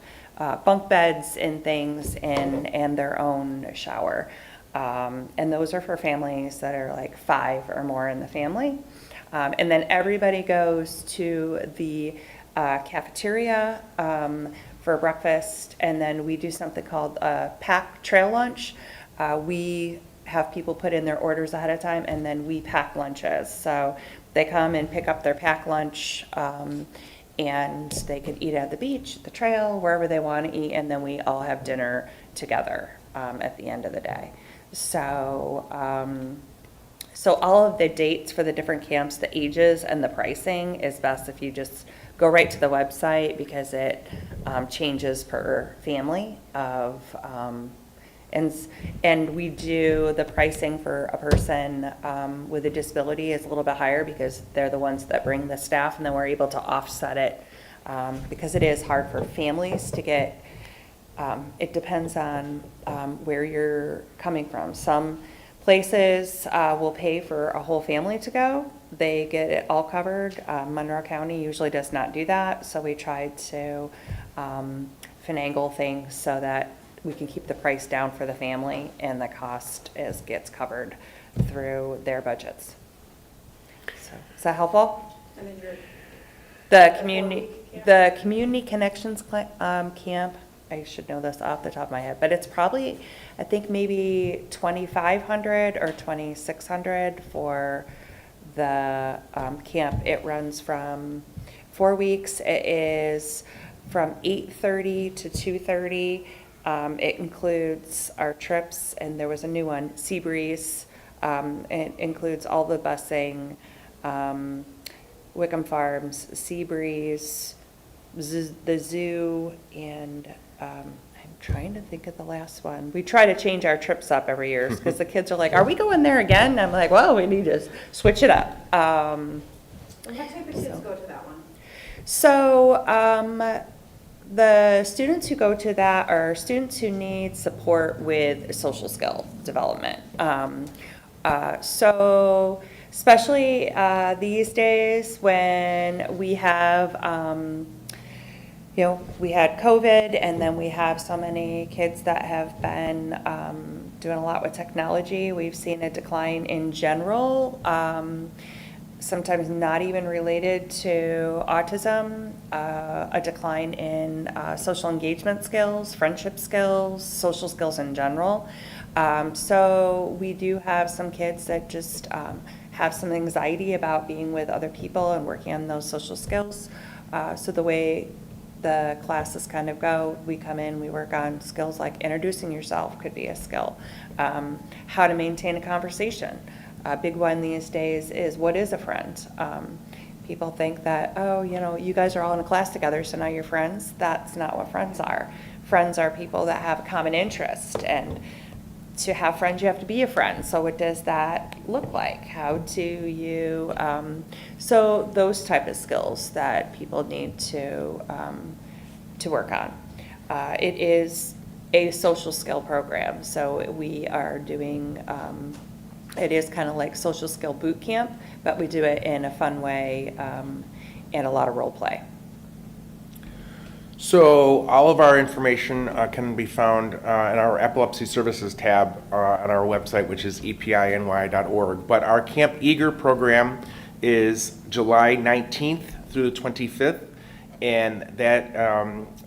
bunk beds and things and their own shower. And those are for families that are like 5 or more in the family. And then everybody goes to the cafeteria for breakfast, and then we do something called pack trail lunch. We have people put in their orders ahead of time, and then we pack lunches. So they come and pick up their pack lunch, and they can eat at the beach, the trail, wherever they want to eat, and then we all have dinner together at the end of the day. So all of the dates for the different camps, the ages, and the pricing is best if you just go right to the website, because it changes per family and we do the pricing for a person with a disability is a little bit higher because they're the ones that bring the staff, and then we're able to offset it because it is hard for families to get. It depends on where you're coming from. Some places will pay for a whole family to go. They get it all covered. Monroe County usually does not do that, so we try to finagle things so that we can keep the price down for the family and the cost gets covered through their budgets. So, is that helpful? The Community Connections camp, I should know this off the top of my head, but it's probably, I think maybe $2,500 or $2,600 for the camp. It runs from 4 weeks. It is from 8:30 to 2:30. It includes our trips, and there was a new one, Seabreeze. It includes all the busing, Wickham Farms, Seabreeze, the zoo, and I'm trying to think of the last one. We try to change our trips up every year because the kids are like, "Are we going there again?" And I'm like, "Well, we need to switch it up." And what type of kids go to that one? So, the students who go to that are students who need support with social skill development. So, especially these days when we have, we had COVID, and then we have so many kids that have been doing a lot with technology. We've seen a decline in general. Sometimes not even related to autism, a decline in social engagement skills, friendship skills, social skills in general. So we do have some kids that just have some anxiety about being with other people and working on those social skills. So the way the classes kind of go, we come in, we work on skills like introducing yourself could be a skill, how to maintain a conversation. A big one these days is, what is a friend? People think that, oh, you guys are all in a class together, so now you're friends. That's not what friends are. Friends are people that have a common interest, and to have friends, you have to be a friend. So what does that look like? How do you, so those type of skills that people need to work on. It is a social skill program, so we are doing, it is kind of like social skill boot camp, but we do it in a fun way and a lot of role play. So all of our information can be found in our Epilepsy Services tab on our website, which is epiny.org. But our Camp Eager program is July 19th through the 25th, and that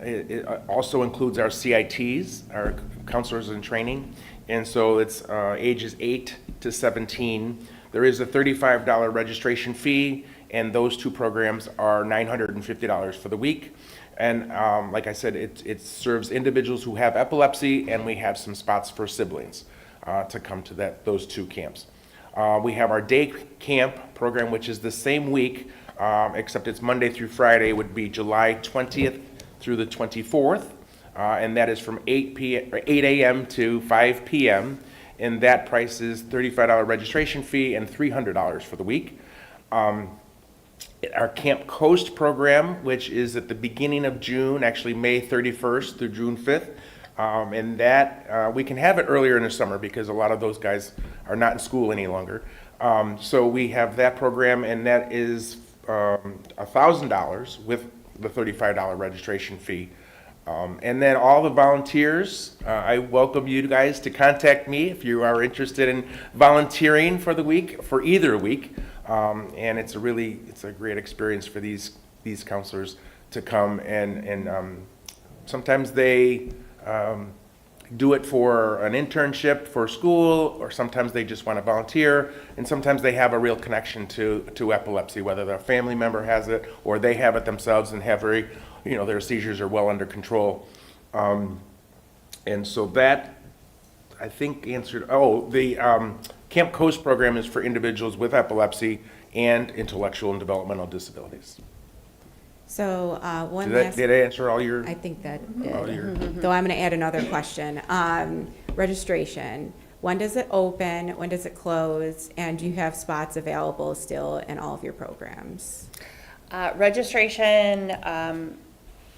it also includes our CITs, our counselors in training. And so it's ages 8 to 17. There is a $35 registration fee, and those two programs are $950 for the week. And like I said, it serves individuals who have epilepsy, and we have some spots for siblings to come to those two camps. We have our day camp program, which is the same week, except it's Monday through Friday, would be July 20th through the 24th. And that is from 8 a.m. to 5 p.m. And that price is $35 registration fee and $300 for the week. Our Camp Coast program, which is at the beginning of June, actually May 31st through June 5th. And that we can have it earlier in the summer because a lot of those guys are not in school any longer. So we have that program, and that is $1,000 with the $35 registration fee. And then all the volunteers, I welcome you guys to contact me if you are interested in volunteering for the week, for either week. And it's a great experience for these counselors to come, and sometimes they do it for an internship for school, or sometimes they just want to volunteer, and sometimes they have a real connection to epilepsy, whether their family member has it or they have it themselves and have their seizures are well under control. And so that, I think, answered, the Camp Coast program is for individuals with epilepsy and intellectual and developmental disabilities. So one last. Did I answer all your? I think that all did. your- Though I'm going to add another question. Registration. When does it open? When does it close? And do you have spots available still in all of your programs? Registration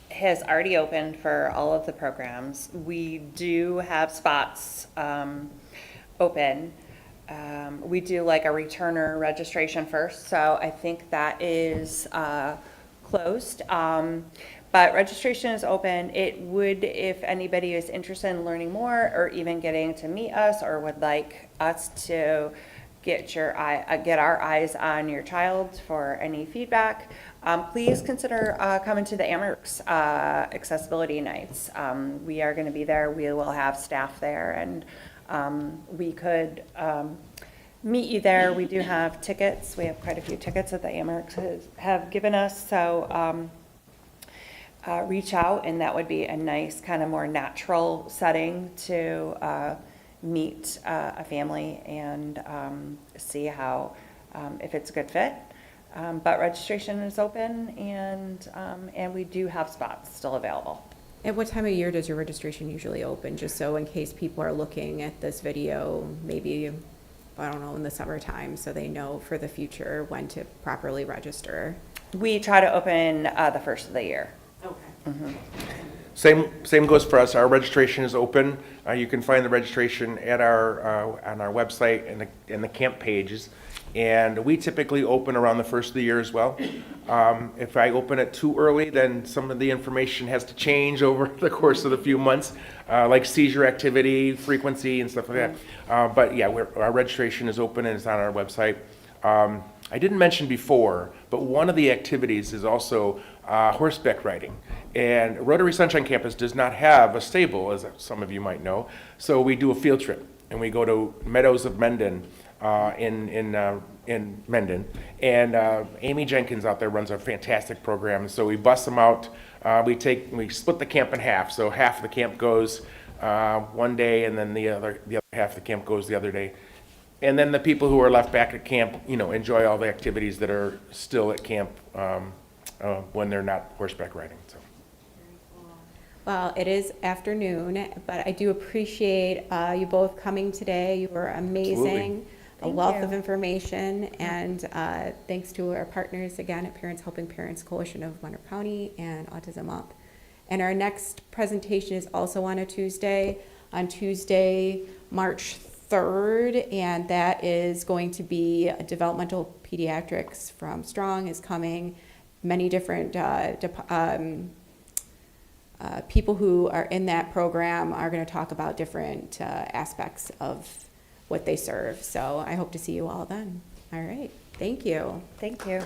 has already opened for all of the programs. We do have spots open. We do like a returner registration first, so I think that is closed. But registration is open. It would, if anybody is interested in learning more or even getting to meet us or would like us to get our eyes on your child for any feedback, please consider coming to the Amherst Accessibility Nights. We are going to be there. We will have staff there, and we could meet you there. We do have tickets. We have quite a few tickets that the Amherst have given us. So reach out, and that would be a nice kind of more natural setting to meet a family and see how, if it's a good fit. But registration is open, and we do have spots still available. At what time of year does your registration usually open? Just so in case people are looking at this video, maybe, I don't know, in the summertime, so they know for the future when to properly register. We try to open the first of the year. Okay. Same goes for us. Our registration is open. You can find the registration at on our website in the camp pages. And we typically open around the first of the year as well. If I open it too early, then some of the information has to change over the course of the few months, like seizure activity, frequency, and stuff like that. But yeah, our registration is open and it's on our website. I didn't mention before, but one of the activities is also horseback riding. And Rotary Sunshine Campus does not have a stable, as some of you might know. So we do a field trip, and we go to Meadows of Mendon in Mendon. And Amy Jenkins out there runs a fantastic program. So we bus them out. We split the camp in half. So half of the camp goes one day, and then the other half of the camp goes the other day. And then the people who are left back at camp, enjoy all the activities that are still at camp when they're not horseback riding. So. Well, it is afternoon, but I do appreciate you both coming today. You were amazing. Absolutely. A wealth of information, and thanks to our partners again at Parents Helping Parents Coalition of Monroe County and Autism Up. And our next presentation is also on Tuesday, March 3rd, and that is going to be developmental pediatrics from Strong is coming. Many different people who are in that program are going to talk about different aspects of what they serve. So I hope to see you all then. All right. Thank you. Thank you.